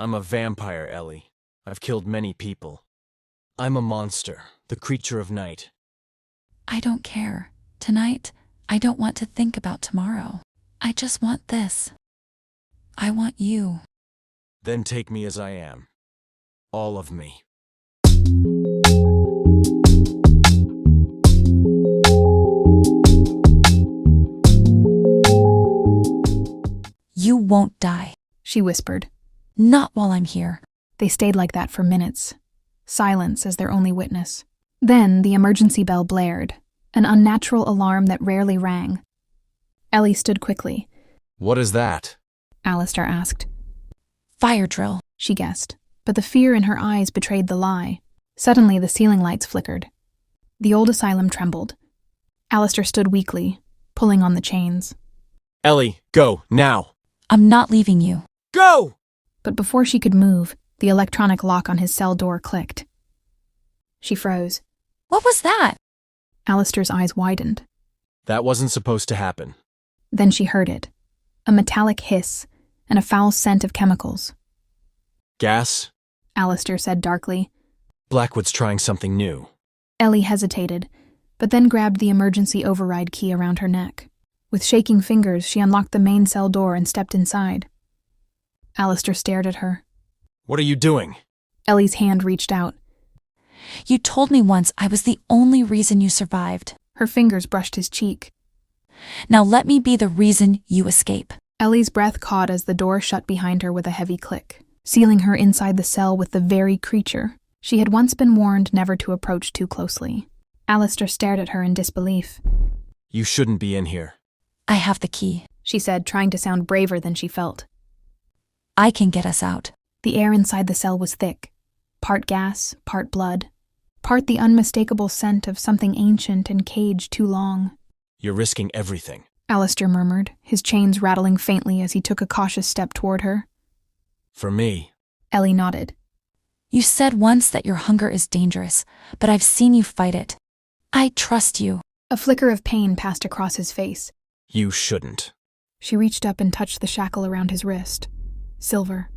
I'm a vampire, Ellie. I've killed many people. I'm a monster, the creature of night. I don't care. Tonight, I don't want to think about tomorrow. I just want this. I want you. Then take me as I am. All of me. You won't die. She whispered. Not while I'm here. They stayed like that for minutes, silence as their only witness. Then the emergency bell blared, an unnatural alarm that rarely rang. Ellie stood quickly. What is that? Alistair asked. Fire drill, she guessed, but the fear in her eyes betrayed the lie. Suddenly the ceiling lights flickered. The old asylum trembled. Alistair stood weakly, pulling on the chains. Ellie, go, now! I'm not leaving you. Go! But before she could move, the electronic lock on his cell door clicked. She froze. What was that? Alistair's eyes widened. That wasn't supposed to happen. Then she heard it. A metallic hiss and a foul scent of chemicals. Gas? Alistair said darkly. Blackwood's trying something new. Ellie hesitated, but then grabbed the emergency override key around her neck. With shaking fingers, she unlocked the main cell door and stepped inside. Alistair stared at her. What are you doing? Ellie's hand reached out. You told me once I was the only reason you survived. Her fingers brushed his cheek. Now let me be the reason you escape. Ellie's breath caught as the door shut behind her with a heavy click, sealing her inside the cell with the very creature she had once been warned never to approach too closely. Alistair stared at her in disbelief. You shouldn't be in here. I have the key, she said, trying to sound braver than she felt. I can get us out. The air inside the cell was thick, part gas, part blood, part the unmistakable scent of something ancient and caged too long. You're risking everything, Alistair murmured, his chains rattling faintly as he took a cautious step toward her. For me. Ellie nodded. You said once that your hunger is dangerous, but I've seen you fight it. I trust you. A flicker of pain passed across his face. You shouldn't. She reached up and touched the shackle around his wrist. Silver,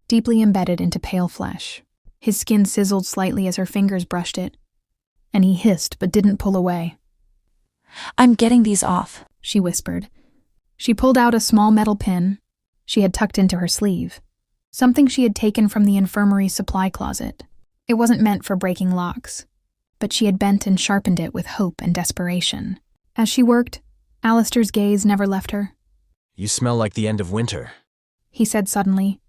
deeply embedded into pale flesh. His skin sizzled slightly as her fingers brushed it, and he hissed but didn't pull away. I'm getting these off, she whispered. She pulled out a small metal pin she had tucked into her sleeve, something she had taken from the infirmary's supply closet. It wasn't meant for breaking locks, but she had bent and sharpened it with hope and desperation. As she worked, Alistair's gaze never left her. You smell like the end of winter. He said suddenly.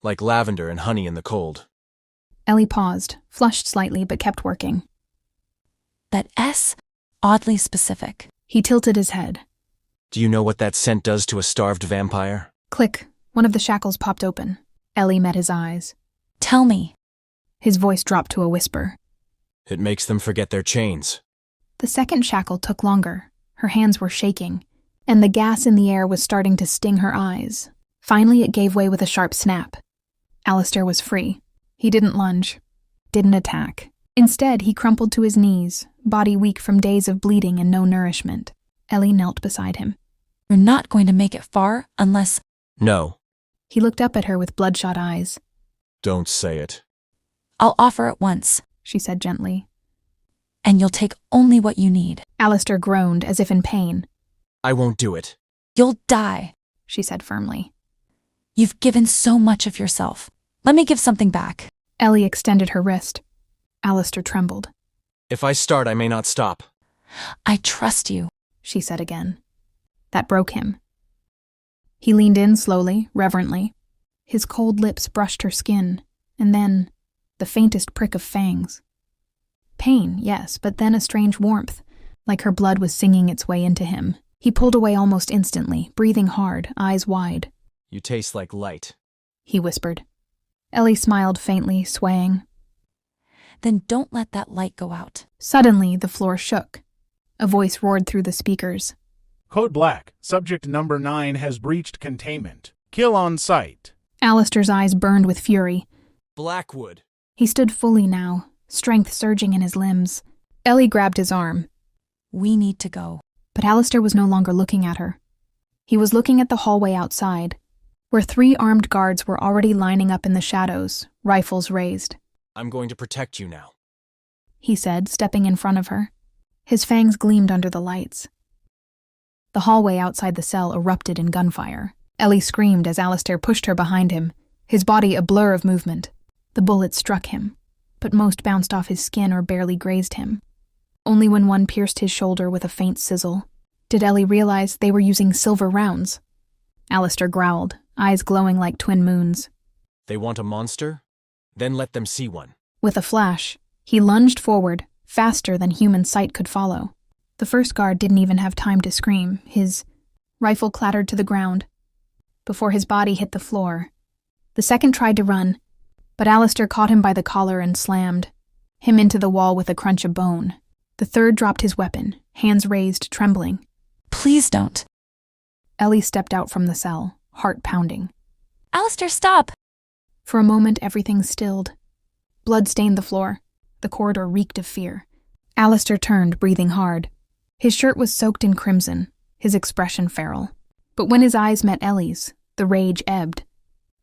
Like lavender and honey in the cold. Ellie paused, flushed slightly but kept working. That S? Oddly specific. He tilted his head. Do you know what that scent does to a starved vampire? Click. One of the shackles popped open. Ellie met his eyes. Tell me. His voice dropped to a whisper. It makes them forget their chains. The second shackle took longer. Her hands were shaking, and the gas in the air was starting to sting her eyes. Finally, it gave way with a sharp snap. Alistair was free. He didn't lunge, didn't attack. Instead, he crumpled to his knees, body weak from days of bleeding and no nourishment. Ellie knelt beside him. You're not going to make it far unless... No. He looked up at her with bloodshot eyes. Don't say it. I'll offer it once, she said gently. And you'll take only what you need. Alistair groaned as if in pain. I won't do it. You'll die, she said firmly. You've given so much of yourself. Let me give something back. Ellie extended her wrist. Alistair trembled. If I start, I may not stop. I trust you, she said again. That broke him. He leaned in slowly, reverently. His cold lips brushed her skin, and then the faintest prick of fangs. Pain, yes, but then a strange warmth, like her blood was singing its way into him. He pulled away almost instantly, breathing hard, eyes wide. You taste like light, he whispered. Ellie smiled faintly, swaying. Then don't let that light go out. Suddenly, the floor shook. A voice roared through the speakers. Code Black. Subject number 9 has breached containment. Kill on sight. Alistair's eyes burned with fury. Blackwood. He stood fully now, strength surging in his limbs. Ellie grabbed his arm. We need to go. But Alistair was no longer looking at her. He was looking at the hallway outside. where 3 armed guards were already lining up in the shadows, rifles raised. I'm going to protect you now. He said, stepping in front of her. His fangs gleamed under the lights. The hallway outside the cell erupted in gunfire. Ellie screamed as Alistair pushed her behind him, his body a blur of movement. The bullets struck him, but most bounced off his skin or barely grazed him. Only when one pierced his shoulder with a faint sizzle did Ellie realize they were using silver rounds. Alistair growled, eyes glowing like twin moons. They want a monster? Then let them see one. With a flash, he lunged forward, faster than human sight could follow. The first guard didn't even have time to scream. His rifle clattered to the ground before his body hit the floor. The second tried to run, but Alistair caught him by the collar and slammed him into the wall with a crunch of bone. The third dropped his weapon, hands raised, trembling. Please don't. Ellie stepped out from the cell, heart pounding. Alistair, stop! For a moment, everything stilled. Blood stained the floor. The corridor reeked of fear. Alistair turned, breathing hard. His shirt was soaked in crimson, his expression feral. But when his eyes met Ellie's, the rage ebbed.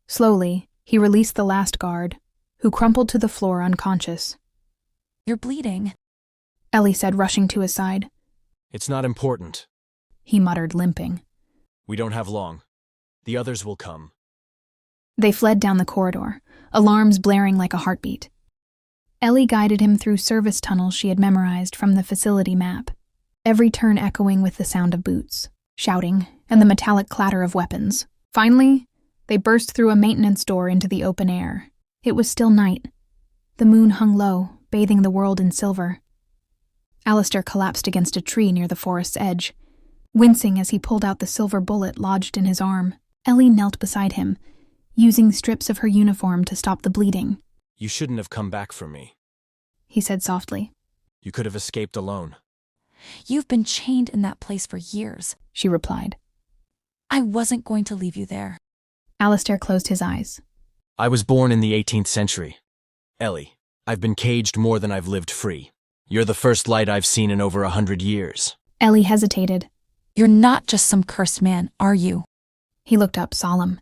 Slowly, he released the last guard, who crumpled to the floor unconscious. You're bleeding. Ellie said, rushing to his side. It's not important. He muttered, limping. We don't have long. The others will come. They fled down the corridor, alarms blaring like a heartbeat. Ellie guided him through service tunnels she had memorized from the facility map, every turn echoing with the sound of boots, shouting, and the metallic clatter of weapons. Finally, they burst through a maintenance door into the open air. It was still night. The moon hung low, bathing the world in silver. Alistair collapsed against a tree near the forest's edge, wincing as he pulled out the silver bullet lodged in his arm. Ellie knelt beside him, using strips of her uniform to stop the bleeding. You shouldn't have come back for me, he said softly. You could have escaped alone. You've been chained in that place for years, she replied. I wasn't going to leave you there. Alistair closed his eyes. I was born in the 18th century. Ellie, I've been caged more than I've lived free. You're the first light I've seen in over 100 years. Ellie hesitated. You're not just some cursed man, are you? He looked up, solemn.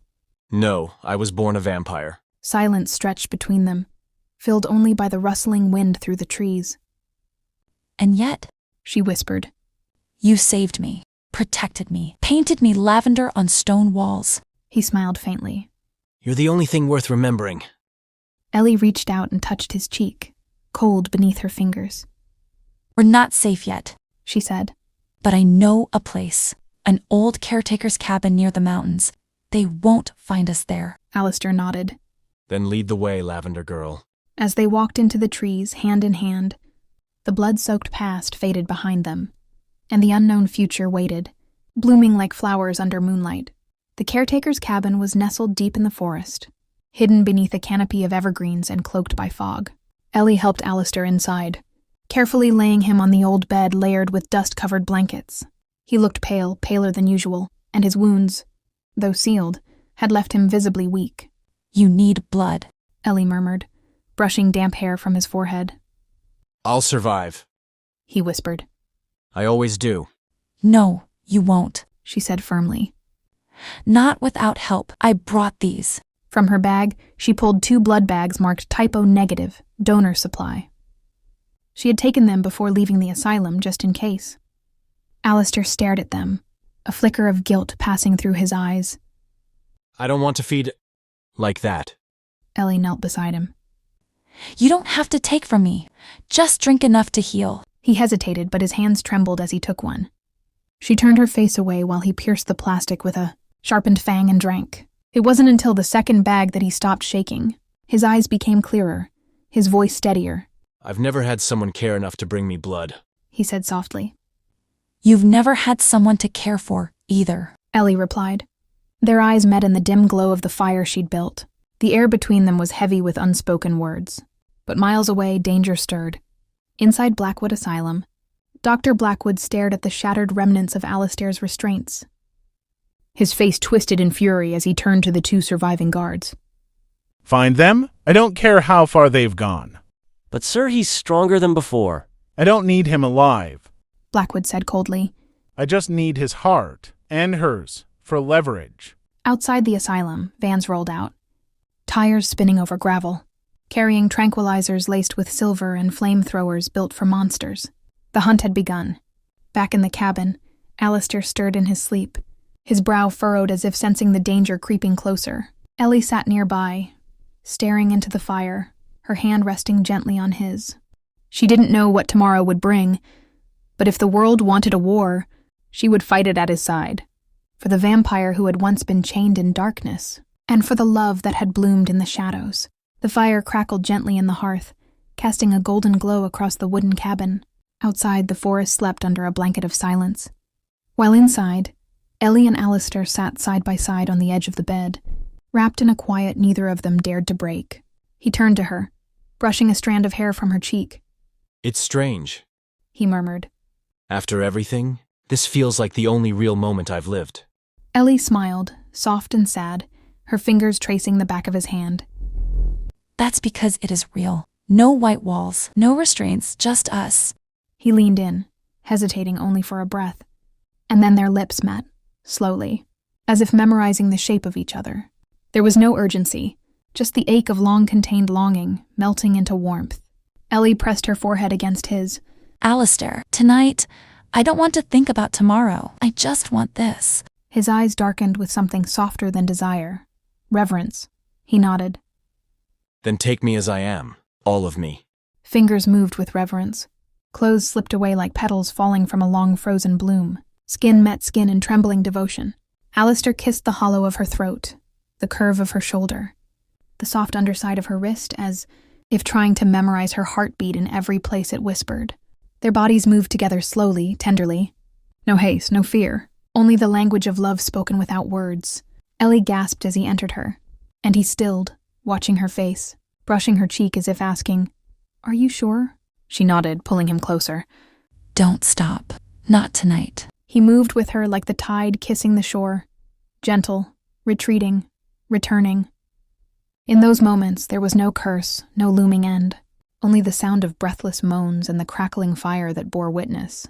No, I was born a vampire. Silence stretched between them, filled only by the rustling wind through the trees. And yet, she whispered, you saved me, protected me, painted me lavender on stone walls. He smiled faintly. You're the only thing worth remembering. Ellie reached out and touched his cheek, cold beneath her fingers. We're not safe yet, she said. But I know a place, an old caretaker's cabin near the mountains. They won't find us there. Alistair nodded. Then lead the way, Lavender Girl. As they walked into the trees, hand in hand, the blood-soaked past faded behind them, and the unknown future waited, blooming like flowers under moonlight. The caretaker's cabin was nestled deep in the forest, hidden beneath a canopy of evergreens and cloaked by fog. Ellie helped Alistair inside, carefully laying him on the old bed layered with dust-covered blankets. He looked pale, paler than usual, and his wounds, though sealed, had left him visibly weak. You need blood, Ellie murmured, brushing damp hair from his forehead. I'll survive, he whispered. I always do. No, you won't, she said firmly. Not without help. I brought these. From her bag, she pulled 2 blood bags marked typo negative, donor supply. She had taken them before leaving the asylum, just in case. Alistair stared at them, a flicker of guilt passing through his eyes. I don't want to feed like that. Ellie knelt beside him. You don't have to take from me. Just drink enough to heal. He hesitated, but his hands trembled as he took one. She turned her face away while he pierced the plastic with a sharpened fang and drank. It wasn't until the second bag that he stopped shaking. His eyes became clearer, his voice steadier. I've never had someone care enough to bring me blood, he said softly. You've never had someone to care for, either, Ellie replied. Their eyes met in the dim glow of the fire she'd built. The air between them was heavy with unspoken words. But miles away, danger stirred. Inside Blackwood Asylum, Dr. Blackwood stared at the shattered remnants of Alistair's restraints. His face twisted in fury as he turned to the 2 surviving guards. Find them? I don't care how far they've gone. But sir, he's stronger than before. I don't need him alive. Blackwood said coldly. I just need his heart, and hers, for leverage. Outside the asylum, vans rolled out, tires spinning over gravel, carrying tranquilizers laced with silver and flamethrowers built for monsters. The hunt had begun. Back in the cabin, Alistair stirred in his sleep, his brow furrowed as if sensing the danger creeping closer. Ellie sat nearby, staring into the fire, her hand resting gently on his. She didn't know what tomorrow would bring, but if the world wanted a war, she would fight it at his side, for the vampire who had once been chained in darkness, and for the love that had bloomed in the shadows. The fire crackled gently in the hearth, casting a golden glow across the wooden cabin. Outside, the forest slept under a blanket of silence. While inside, Ellie and Alistair sat side by side on the edge of the bed, wrapped in a quiet neither of them dared to break. He turned to her, brushing a strand of hair from her cheek. It's strange, He murmured. After everything, this feels like the only real moment I've lived. Ellie smiled, soft and sad, her fingers tracing the back of his hand. That's because it is real. No white walls, no restraints, just us. He leaned in, hesitating only for a breath. And then their lips met, slowly, as if memorizing the shape of each other. There was no urgency, just the ache of long-contained longing melting into warmth. Ellie pressed her forehead against his. Alistair, tonight, I don't want to think about tomorrow. I just want this. His eyes darkened with something softer than desire. Reverence. He nodded. Then take me as I am, all of me. Fingers moved with reverence. Clothes slipped away like petals falling from a long frozen bloom. Skin met skin in trembling devotion. Alistair kissed the hollow of her throat, the curve of her shoulder, the soft underside of her wrist, as if trying to memorize her heartbeat in every place it whispered. Their bodies moved together slowly, tenderly. No haste, no fear, only the language of love spoken without words. Ellie gasped as he entered her, and he stilled, watching her face, brushing her cheek as if asking, "Are you sure?" She nodded, pulling him closer. Don't stop. Not tonight. He moved with her like the tide kissing the shore, gentle, retreating, returning. In those moments, there was no curse, no looming end, only the sound of breathless moans and the crackling fire that bore witness.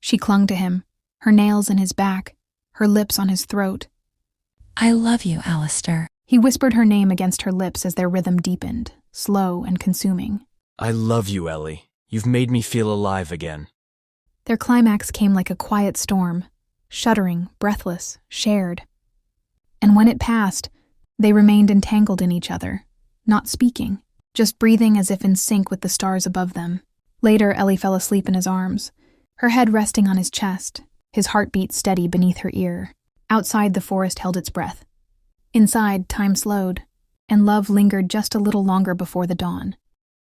She clung to him, her nails in his back, her lips on his throat. I love you, Alistair. He whispered her name against her lips as their rhythm deepened, slow and consuming. I love you, Ellie. You've made me feel alive again. Their climax came like a quiet storm, shuddering, breathless, shared. And when it passed, they remained entangled in each other, not speaking, just breathing as if in sync with the stars above them. Later, Ellie fell asleep in his arms, her head resting on his chest, his heartbeat steady beneath her ear. Outside, the forest held its breath. Inside, time slowed, and love lingered just a little longer before the dawn.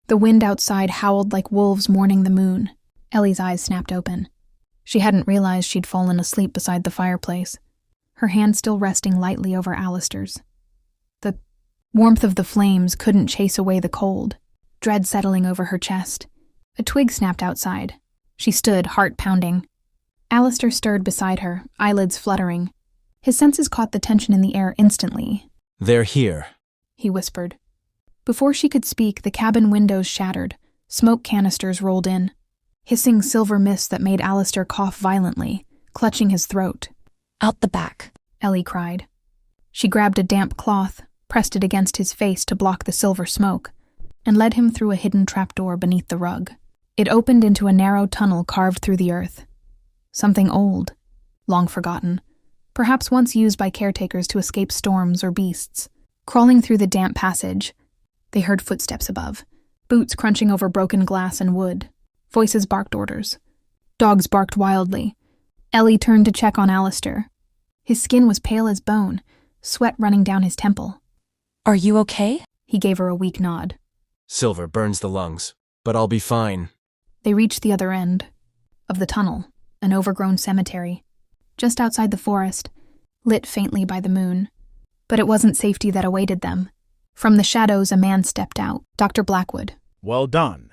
The wind outside howled like wolves mourning the moon. Ellie's eyes snapped open. She hadn't realized she'd fallen asleep beside the fireplace, her hand still resting lightly over Alistair's. The warmth of the flames couldn't chase away the cold, dread settling over her chest. A twig snapped outside. She stood, heart pounding. Alistair stirred beside her, eyelids fluttering. His senses caught the tension in the air instantly. They're here, He whispered. Before she could speak, the cabin windows shattered, smoke canisters rolled in, hissing silver mist that made Alistair cough violently, clutching his throat. Out the back. Ellie cried. She grabbed a damp cloth, pressed it against his face to block the silver smoke, and led him through a hidden trapdoor beneath the rug. It opened into a narrow tunnel carved through the earth. Something old, long forgotten, perhaps once used by caretakers to escape storms or beasts. Crawling through the damp passage, they heard footsteps above, boots crunching over broken glass and wood. Voices barked orders. Dogs barked wildly. Ellie turned to check on Alistair. His skin was pale as bone, sweat running down his temple. Are you okay? He gave her a weak nod. Silver burns the lungs, but I'll be fine. They reached the other end of the tunnel, an overgrown cemetery, just outside the forest, lit faintly by the moon. But it wasn't safety that awaited them. From the shadows, a man stepped out, Dr. Blackwood. Well done.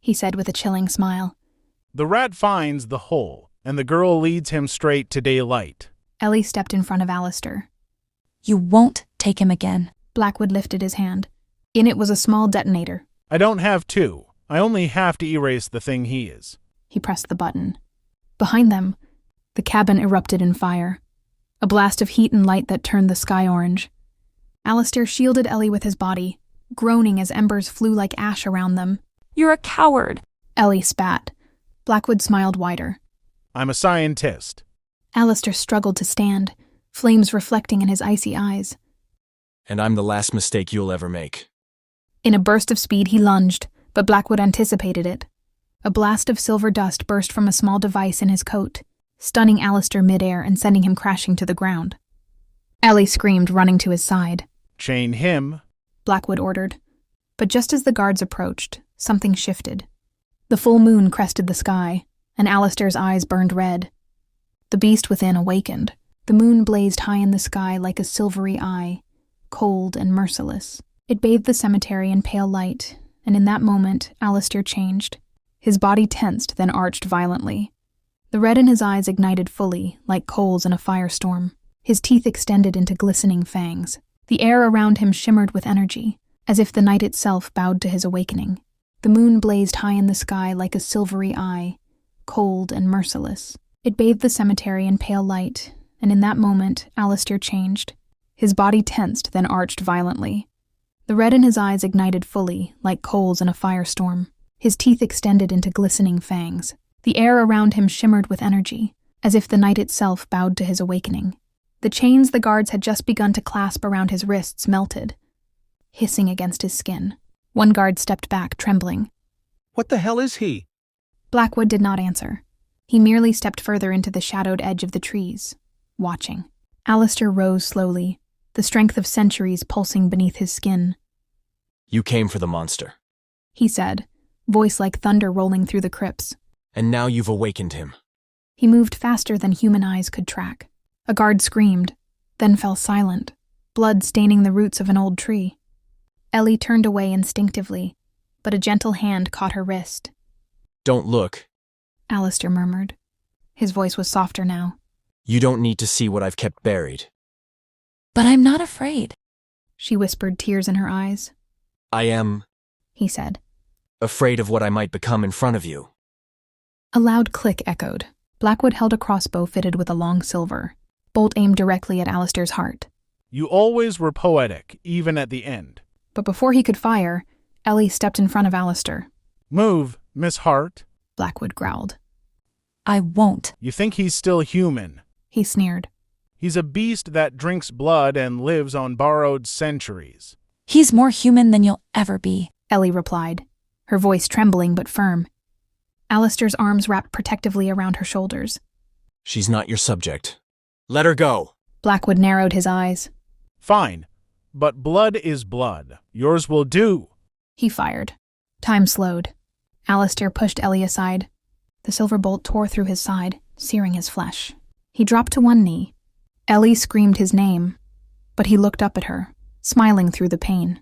He said with a chilling smile. The rat finds the hole, and the girl leads him straight to daylight. Ellie stepped in front of Alistair. You won't take him again. Blackwood lifted his hand. In it was a small detonator. I don't have to. I only have to erase the thing he is. He pressed the button. Behind them, the cabin erupted in fire. a blast of heat and light that turned the sky orange. Alistair shielded Ellie with his body, groaning as embers flew like ash around them. You're a coward. Ellie spat. Blackwood smiled wider. I'm a scientist. Alistair struggled to stand, flames reflecting in his icy eyes. And I'm the last mistake you'll ever make. In a burst of speed, he lunged, but Blackwood anticipated it. A blast of silver dust burst from a small device in his coat, stunning Alistair midair and sending him crashing to the ground. Ellie screamed, running to his side. Chain him, Blackwood ordered. But just as the guards approached, something shifted. The full moon crested the sky, and Alistair's eyes burned red. The beast within awakened. The moon blazed high in the sky like a silvery eye, cold and merciless. It bathed the cemetery in pale light, and in that moment, Alistair changed. His body tensed, then arched violently. The red in his eyes ignited fully, like coals in a firestorm. His teeth extended into glistening fangs. The air around him shimmered with energy, as if the night itself bowed to his awakening. The moon blazed high in the sky like a silvery eye, cold and merciless. It bathed the cemetery in pale light, and in that moment, Alistair changed. His body tensed, then arched violently. The red in his eyes ignited fully, like coals in a firestorm. His teeth extended into glistening fangs. The air around him shimmered with energy, as if the night itself bowed to his awakening. The chains the guards had just begun to clasp around his wrists melted, hissing against his skin. One guard stepped back, trembling. What the hell is he? Blackwood did not answer. He merely stepped further into the shadowed edge of the trees, watching. Alistair rose slowly, the strength of centuries pulsing beneath his skin. You came for the monster. He said, voice like thunder rolling through the crypts. And now you've awakened him. He moved faster than human eyes could track. A guard screamed, then fell silent, blood staining the roots of an old tree. Ellie turned away instinctively, but a gentle hand caught her wrist. Don't look. Alistair murmured. His voice was softer now. You don't need to see what I've kept buried. But I'm not afraid. She whispered, tears in her eyes. I am, He said. afraid of what I might become in front of you. A loud click echoed. Blackwood held a crossbow fitted with a long silver, bolt aimed directly at Alistair's heart. You always were poetic, even at the end. But before he could fire, Ellie stepped in front of Alistair. Move, Miss Hart. Blackwood growled. I won't. You think he's still human. He sneered. He's a beast that drinks blood and lives on borrowed centuries. He's more human than you'll ever be. Ellie replied, her voice trembling but firm. Alistair's arms wrapped protectively around her shoulders. She's not your subject. Let her go. Blackwood narrowed his eyes. Fine, but blood is blood. Yours will do. He fired. Time slowed. Alistair pushed Ellie aside. The silver bolt tore through his side, searing his flesh. He dropped to one knee. Ellie screamed his name, but he looked up at her, smiling through the pain.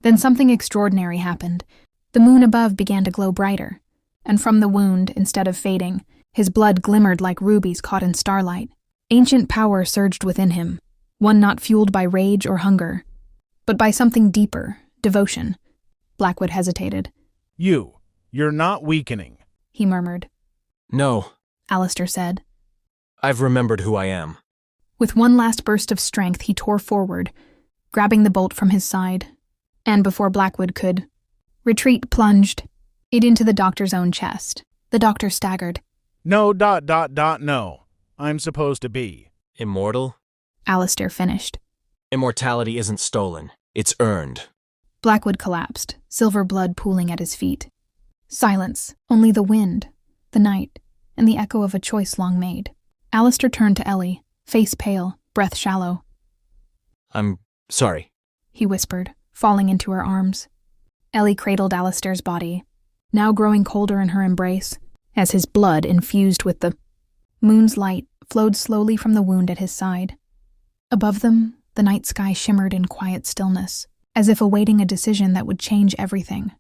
Then something extraordinary happened. The moon above began to glow brighter, and from the wound, instead of fading, his blood glimmered like rubies caught in starlight. Ancient power surged within him, one not fueled by rage or hunger, but by something deeper, devotion. Blackwood hesitated. You're not weakening. He murmured. No, Alistair said. I've remembered who I am. With one last burst of strength, he tore forward, grabbing the bolt from his side, and before Blackwood could retreat, plunged it into the doctor's own chest. The doctor staggered. No, no. I'm supposed to be. Immortal? Alistair finished. Immortality isn't stolen. It's earned. Blackwood collapsed, silver blood pooling at his feet. Silence, only the wind, the night, and the echo of a choice long made. Alistair turned to Ellie, face pale, breath shallow. I'm sorry. He whispered, falling into her arms. Ellie cradled Alistair's body, now growing colder in her embrace, as his blood infused with the moon's light flowed slowly from the wound at his side. Above them, the night sky shimmered in quiet stillness, as if awaiting a decision that would change everything.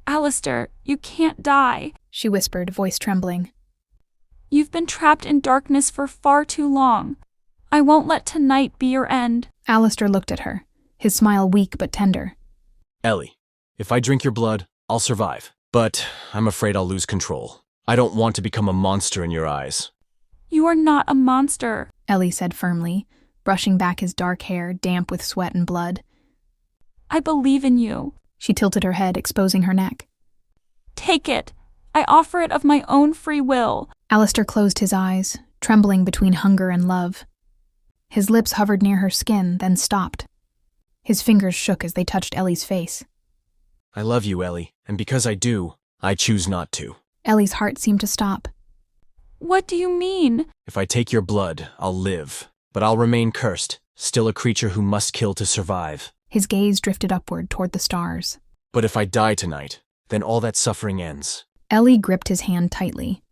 Alistair, you can't die. She whispered, voice trembling. You've been trapped in darkness for far too long. I won't let tonight be your end. Alistair looked at her, his smile weak but tender. Ellie, if I drink your blood, I'll survive. But I'm afraid I'll lose control. I don't want to become a monster in your eyes. You are not a monster. Ellie said firmly, brushing back his dark hair, damp with sweat and blood. I believe in you. She tilted her head, exposing her neck. Take it. I offer it of my own free will. Alistair closed his eyes, trembling between hunger and love. His lips hovered near her skin, then stopped. His fingers shook as they touched Ellie's face. I love you, Ellie, and because I do, I choose not to. Ellie's heart seemed to stop. What do you mean? If I take your blood, I'll live, but I'll remain cursed, still a creature who must kill to survive. His gaze drifted upward toward the stars. But if I die tonight, then all that suffering ends. Ellie gripped his hand tightly.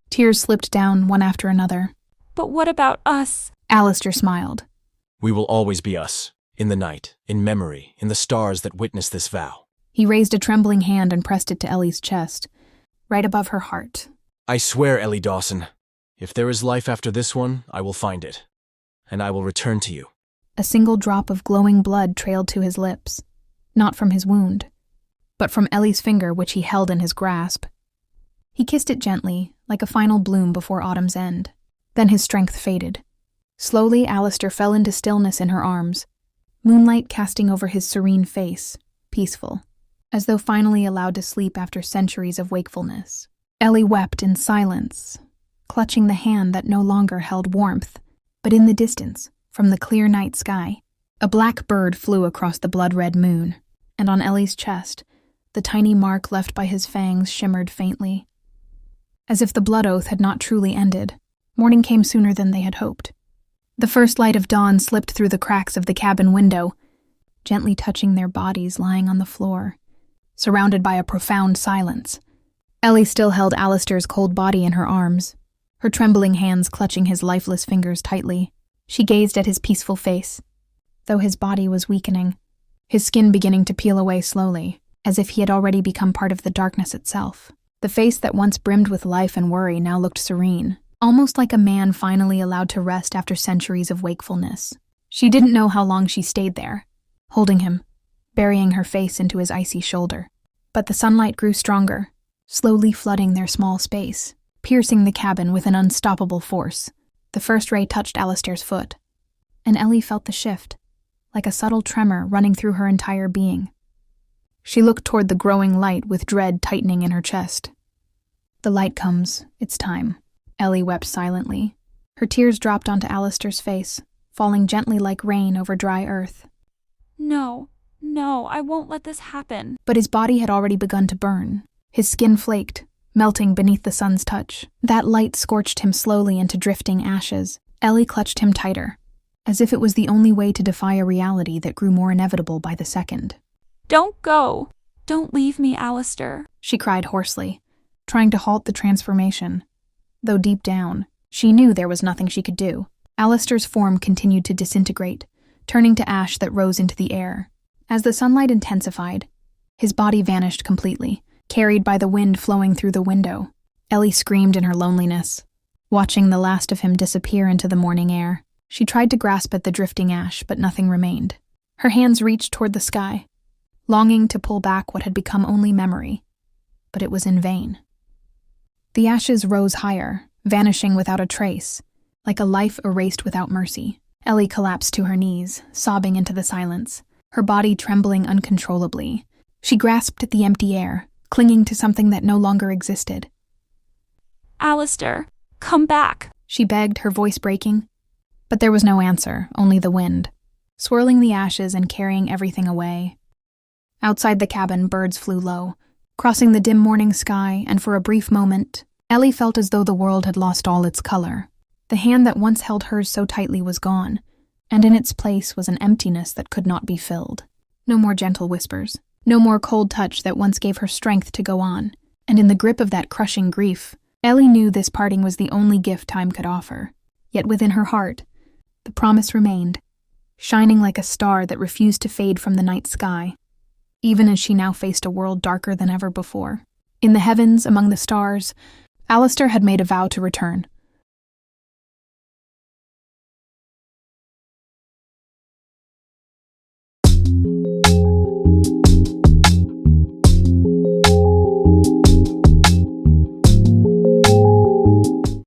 Tears slipped down one after another. But what about us? Alistair smiled. We will always be us, in the night, in memory, in the stars that witness this vow. He raised a trembling hand and pressed it to Ellie's chest, right above her heart. I swear, Ellie Dawson, if there is life after this one, I will find it, and I will return to you. A single drop of glowing blood trailed to his lips, not from his wound, but from Ellie's finger which he held in his grasp. He kissed it gently, like a final bloom before autumn's end. Then his strength faded. Slowly, Alistair fell into stillness in her arms, moonlight casting over his serene face, peaceful, as though finally allowed to sleep after centuries of wakefulness. Ellie wept in silence, clutching the hand that no longer held warmth, but in the distance, from the clear night sky, a black bird flew across the blood-red moon, and on Ellie's chest, the tiny mark left by his fangs shimmered faintly. As if the blood oath had not truly ended, morning came sooner than they had hoped. The first light of dawn slipped through the cracks of the cabin window, gently touching their bodies lying on the floor, surrounded by a profound silence. Ellie still held Alistair's cold body in her arms, her trembling hands clutching his lifeless fingers tightly. She gazed at his peaceful face, though his body was weakening, his skin beginning to peel away slowly, as if he had already become part of the darkness itself. The face that once brimmed with life and worry now looked serene, almost like a man finally allowed to rest after centuries of wakefulness. She didn't know how long she stayed there, holding him, burying her face into his icy shoulder. But the sunlight grew stronger, slowly flooding their small space, piercing the cabin with an unstoppable force. The first ray touched Alistair's foot, and Ellie felt the shift, like a subtle tremor running through her entire being. She looked toward the growing light with dread tightening in her chest. The light comes, it's time. Ellie wept silently. Her tears dropped onto Alistair's face, falling gently like rain over dry earth. No, I won't let this happen. But his body had already begun to burn. His skin flaked, melting beneath the sun's touch. That light scorched him slowly into drifting ashes. Ellie clutched him tighter, as if it was the only way to defy a reality that grew more inevitable by the second. Don't go. Don't leave me, Alistair. She cried hoarsely, trying to halt the transformation. Though deep down, she knew there was nothing she could do. Alistair's form continued to disintegrate, turning to ash that rose into the air. As the sunlight intensified, his body vanished completely, carried by the wind flowing through the window. Ellie screamed in her loneliness, watching the last of him disappear into the morning air. She tried to grasp at the drifting ash, but nothing remained. Her hands reached toward the sky, longing to pull back what had become only memory, but it was in vain. The ashes rose higher, vanishing without a trace, like a life erased without mercy. Ellie collapsed to her knees, sobbing into the silence, her body trembling uncontrollably. She grasped at the empty air, clinging to something that no longer existed. Alistair, come back. She begged, her voice breaking. But there was no answer, only the wind, swirling the ashes and carrying everything away. Outside the cabin, birds flew low, crossing the dim morning sky, and for a brief moment, Ellie felt as though the world had lost all its color. The hand that once held hers so tightly was gone, and in its place was an emptiness that could not be filled. No more gentle whispers, no more cold touch that once gave her strength to go on, and in the grip of that crushing grief, Ellie knew this parting was the only gift time could offer. Yet within her heart, the promise remained, shining like a star that refused to fade from the night sky, even as she now faced a world darker than ever before. In the heavens, among the stars, Alistair had made a vow to return.